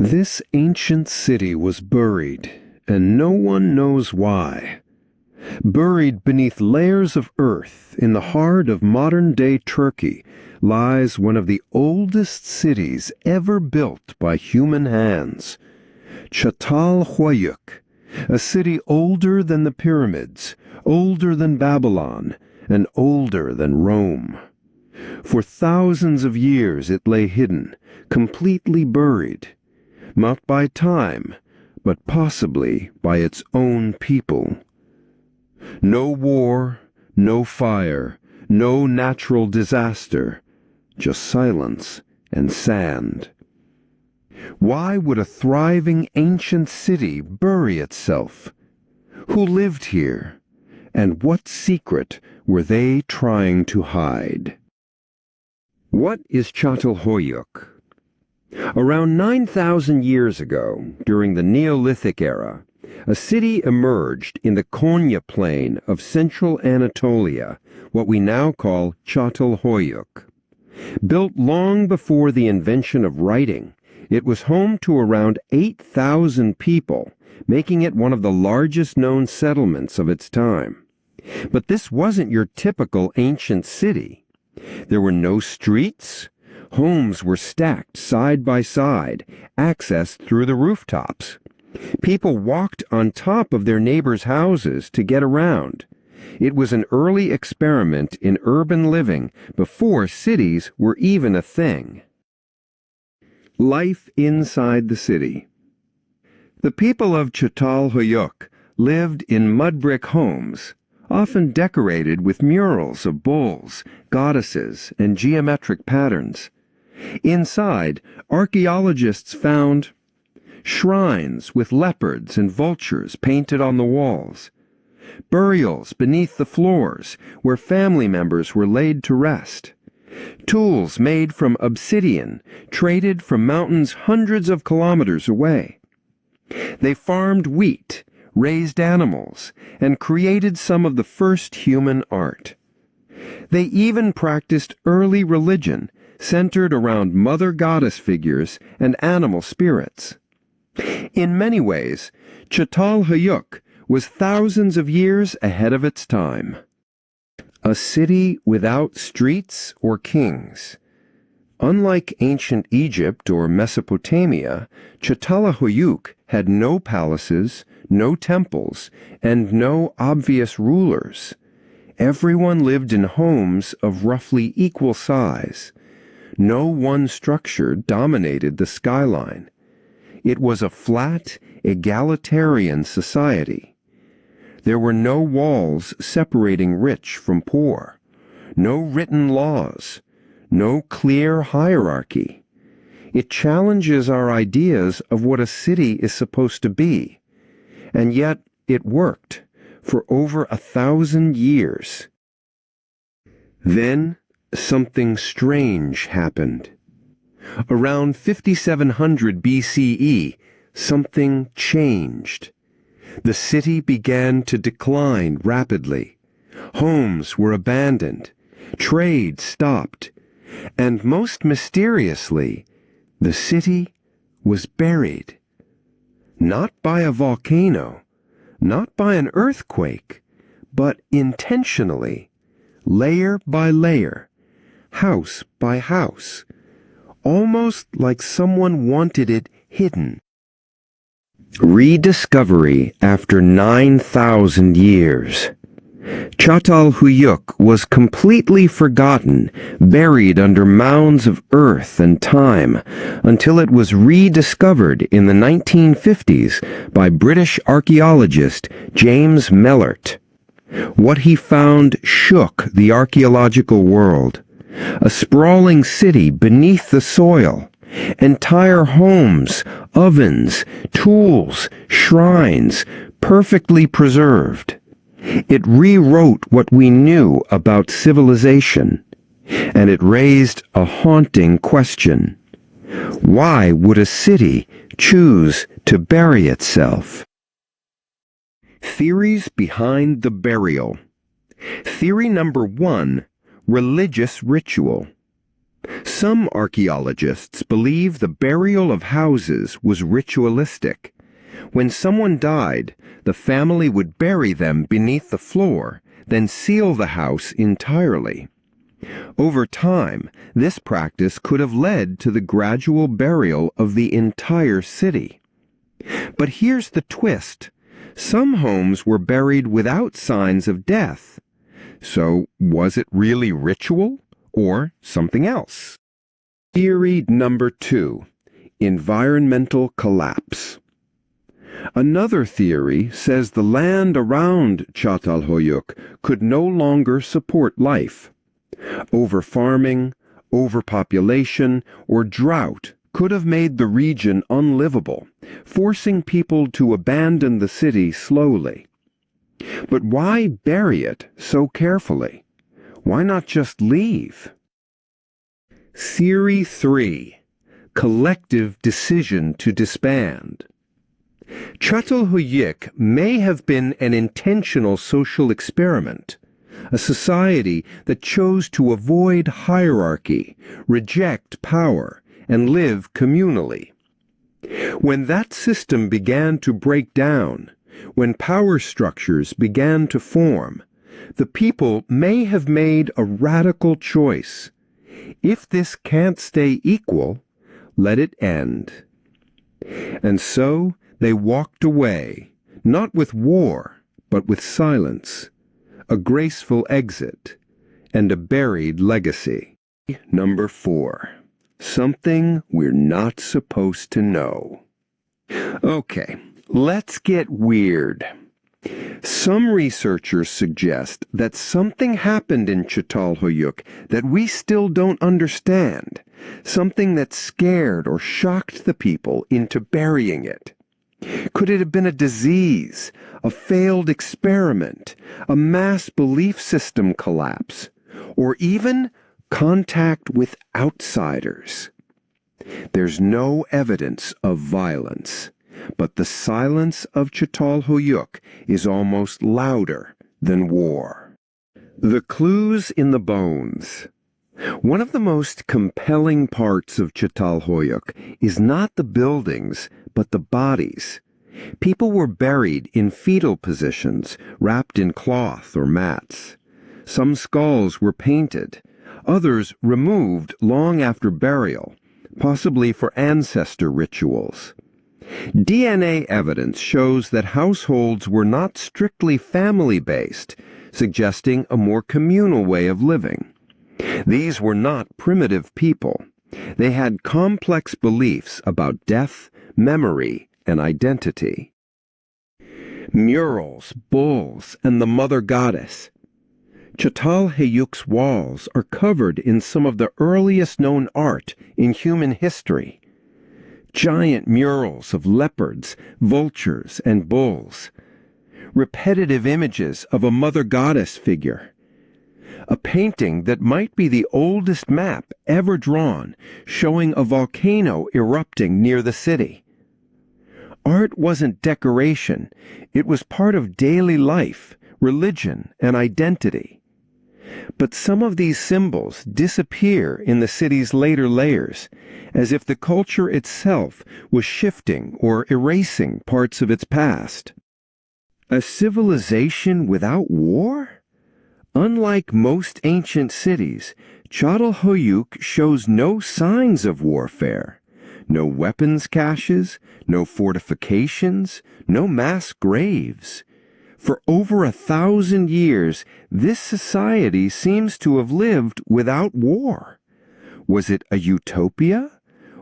This ancient city was buried, and no one knows why. Buried beneath layers of earth in the heart of modern-day Turkey lies one of the oldest cities ever built by human hands. Çatalhöyük, a city older than the pyramids, older than Babylon, and older than Rome. For thousands of years it lay hidden, completely buried, not by time, but possibly by its own people. No war, no fire, no natural disaster, just silence and sand. Why would a thriving ancient city bury itself? Who lived here? And what secret were they trying to hide? What is Çatalhöyük? Around 9,000 years ago, during the Neolithic era, a city emerged in the Konya plain of central Anatolia, what we now call Çatalhöyük. Built long before the invention of writing, it was home to around 8,000 people, making it one of the largest known settlements of its time. But this wasn't your typical ancient city. There were no streets. Homes were stacked side by side, accessed through the rooftops. People walked on top of their neighbors' houses to get around. It was an early experiment in urban living before cities were even a thing. Life inside the city. The people of Çatalhöyük lived in mud brick homes, often decorated with murals of bulls, goddesses, and geometric patterns. Inside, archaeologists found shrines with leopards and vultures painted on the walls, burials beneath the floors where family members were laid to rest, tools made from obsidian traded from mountains hundreds of kilometers away. They farmed wheat, raised animals, and created some of the first human art. They even practiced early religion centered around mother goddess figures and animal spirits. In many ways, Çatalhöyük was thousands of years ahead of its time. A city without streets or kings. Unlike ancient Egypt or Mesopotamia, Çatalhöyük had no palaces, no temples, and no obvious rulers. Everyone lived in homes of roughly equal size. No one structure dominated the skyline. It was a flat, egalitarian society. There were no walls separating rich from poor, no written laws, no clear hierarchy. It challenges our ideas of what a city is supposed to be, and yet it worked for over 1,000 years. Then something strange happened. Around 5700 BCE, something changed. The city began to decline rapidly. Homes were abandoned. Trade stopped. And most mysteriously, the city was buried. Not by a volcano, not by an earthquake, but intentionally, layer by layer, house by house, almost like someone wanted it hidden. Rediscovery after 9,000 years. Çatalhöyük was completely forgotten, buried under mounds of earth and time, until it was rediscovered in the 1950s by British archaeologist James Mellert. What he found shook the archaeological world. A sprawling city beneath the soil, entire homes, ovens, tools, shrines, perfectly preserved. It rewrote what we knew about civilization, and it raised a haunting question. Why would a city choose to bury itself? Theories behind the burial. Theory number 1, religious ritual. Some archaeologists believe the burial of houses was ritualistic. When someone died, the family would bury them beneath the floor, then seal the house entirely. Over time, this practice could have led to the gradual burial of the entire city. But here's the twist. Some homes were buried without signs of death. So, was it really ritual or something else? Theory number 2. Environmental collapse. Another theory says the land around Çatalhöyük could no longer support life. Overfarming, overpopulation, or drought could have made the region unlivable, forcing people to abandon the city slowly. But why bury it so carefully? Why not just leave? Theory 3. Collective decision to disband. Çatalhöyük may have been an intentional social experiment, a society that chose to avoid hierarchy, reject power, and live communally. When that system began to break down, when power structures began to form, the people may have made a radical choice. If this can't stay equal, let it end. And so they walked away, not with war, but with silence, a graceful exit, and a buried legacy. Number 4. Something we're not supposed to know. Okay, let's get weird. Some researchers suggest that something happened in Çatalhöyük that we still don't understand, something that scared or shocked the people into burying it. Could it have been a disease, a failed experiment, a mass belief system collapse, or even contact with outsiders? There's no evidence of violence, but the silence of Çatalhöyük is almost louder than war. The clues in the bones. One of the most compelling parts of Çatalhöyük is not the buildings, but the bodies. People were buried in fetal positions, wrapped in cloth or mats. Some skulls were painted, others removed long after burial, possibly for ancestor rituals. DNA evidence shows that households were not strictly family-based, suggesting a more communal way of living. These were not primitive people. They had complex beliefs about death, memory, and identity. Murals, bulls, and the mother goddess. Çatalhöyük's walls are covered in some of the earliest known art in human history. Giant murals of leopards, vultures, and bulls. Repetitive images of a mother goddess figure. A painting that might be the oldest map ever drawn, showing a volcano erupting near the city. Art wasn't decoration, it was part of daily life, religion, and identity. But some of these symbols disappear in the city's later layers, as if the culture itself was shifting or erasing parts of its past. A civilization without war? Unlike most ancient cities, Çatalhöyük shows no signs of warfare. No weapons caches, no fortifications, no mass graves. For over 1,000 years, this society seems to have lived without war. Was it a utopia?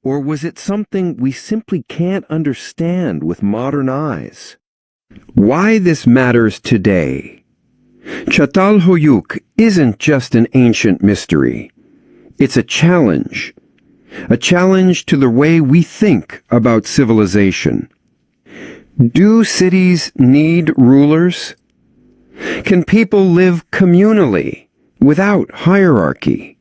Or was it something we simply can't understand with modern eyes? Why this matters today. Çatalhöyük isn't just an ancient mystery. It's a challenge to the way we think about civilization. Do cities need rulers? Can people live communally, without hierarchy?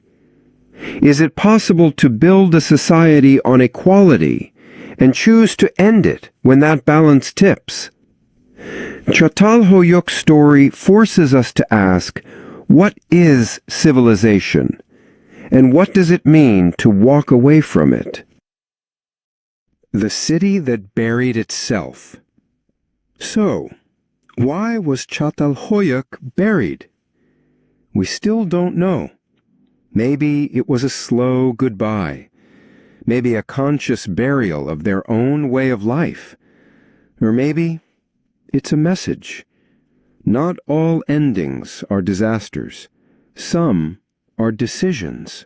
Is it possible to build a society on equality and choose to end it when that balance tips? Çatalhöyük's story forces us to ask, what is civilization? And what does it mean to walk away from it? The city that buried itself. So, why was Çatalhöyük buried? We still don't know. Maybe it was a slow goodbye. Maybe a conscious burial of their own way of life. Or maybe it's a message. Not all endings are disasters. Some are decisions.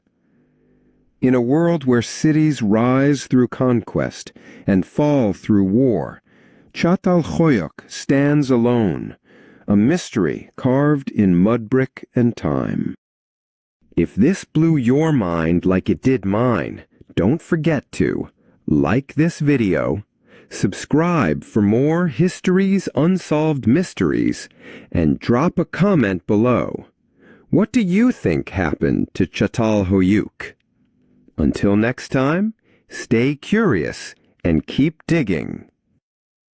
In a world where cities rise through conquest and fall through war, Çatalhöyük stands alone, a mystery carved in mud brick and time. If this blew your mind like it did mine, don't forget to like this video, subscribe for more History's Unsolved Mysteries, and drop a comment below. What do you think happened to Çatalhöyük? Until next time, stay curious and keep digging.